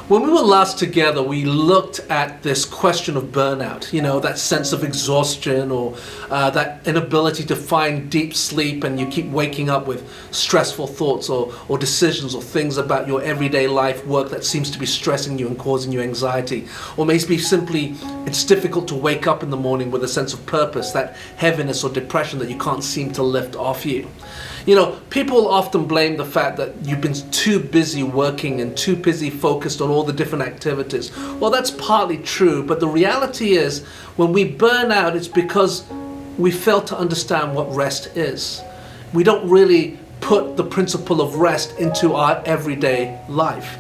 When we were last together, we looked at this question of burnout, that sense of exhaustion or that inability to find deep sleep, and you keep waking up with stressful thoughts or decisions or things about your everyday life work that seems to be stressing you and causing you anxiety. Or maybe simply it's difficult to wake up in the morning with a sense of purpose, that heaviness or depression that you can't seem to lift off you. People often blame the fact that you've been too busy working and too busy focused on all the different activities. Well, that's partly true, but the reality is when we burn out, it's because we fail to understand what rest is. We don't really put the principle of rest into our everyday life.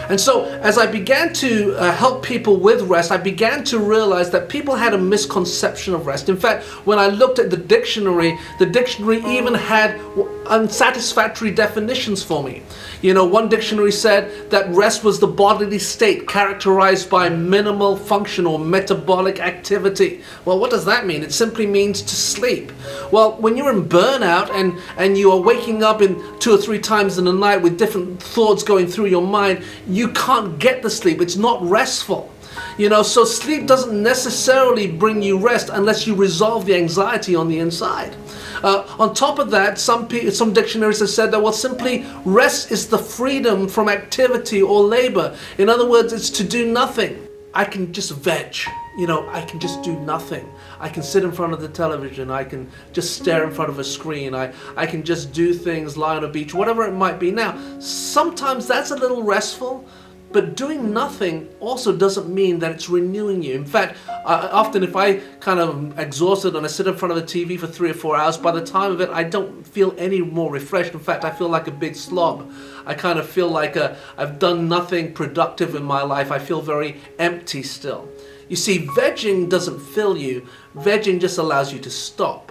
And so as I began to help people with rest, I began to realize that people had a misconception of rest. In fact, when I looked at the dictionary even had unsatisfactory definitions for me. One dictionary said that rest was the bodily state characterized by minimal function or metabolic activity. Well, what does that mean? It simply means to sleep. Well, when you're in burnout and you are waking up in 2 or 3 times in the night with different thoughts going through your mind, you can't get the sleep. It's not restful. So sleep doesn't necessarily bring you rest unless you resolve the anxiety on the inside. On top of that, some dictionaries have said that, simply rest is the freedom from activity or labor. In other words, it's to do nothing. I can just veg. I can just do nothing. I can sit in front of the television. I can just stare in front of a screen. I can just do things, lie on a beach, whatever it might be. Now, sometimes that's a little restful, but doing nothing also doesn't mean that it's renewing you. In fact, often if I kind of exhausted and I sit in front of the TV for 3 or 4 hours, by the time of it, I don't feel any more refreshed. In fact, I feel like a big slob. I kind of feel like I've done nothing productive in my life. I feel very empty still. You see, vegging doesn't fill you. Vegging just allows you to stop.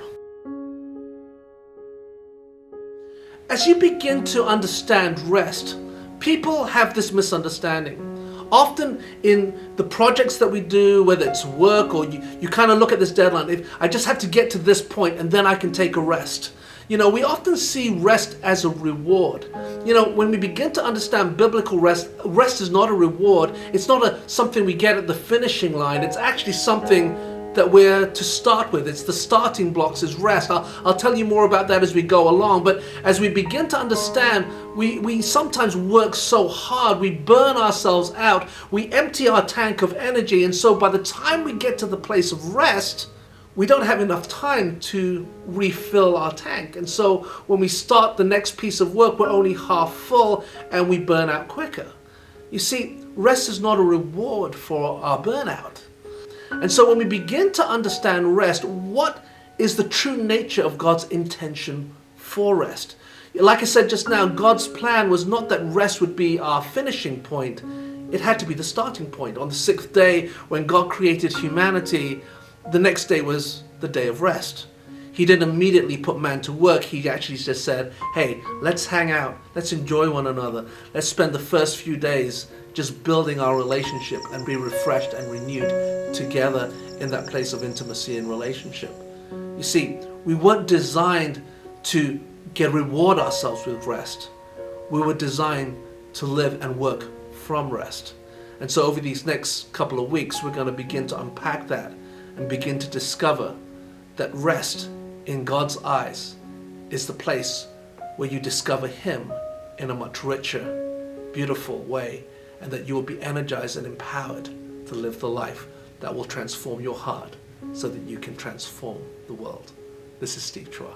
As you begin to understand rest, people have this misunderstanding. Often in the projects that we do, whether it's work or you kind of look at this deadline, if I just have to get to this point and then I can take a rest. We often see rest as a reward. When we begin to understand biblical rest, rest is not a reward. It's not something we get at the finishing line. It's actually something that we're to start with. It's the starting blocks is rest. I'll tell you more about that as we go along. But as we begin to understand, we sometimes work so hard, we burn ourselves out, we empty our tank of energy, and so by the time we get to the place of rest, we don't have enough time to refill our tank. And so when we start the next piece of work, we're only half full and we burn out quicker. You see, rest is not a reward for our burnout. And so when we begin to understand rest, what is the true nature of God's intention for rest? Like I said just now, God's plan was not that rest would be our finishing point. It had to be the starting point. On the 6th day, when God created humanity, the next day was the day of rest. He didn't immediately put man to work. He actually just said, hey, let's hang out. Let's enjoy one another. Let's spend the first few days just building our relationship and be refreshed and renewed together in that place of intimacy and relationship. You see, we weren't designed to reward ourselves with rest. We were designed to live and work from rest. And so over these next couple of weeks, we're going to begin to unpack that and begin to discover that rest in God's eyes is the place where you discover Him in a much richer, beautiful way, and that you will be energized and empowered to live the life that will transform your heart so that you can transform the world. This is Steve Chua.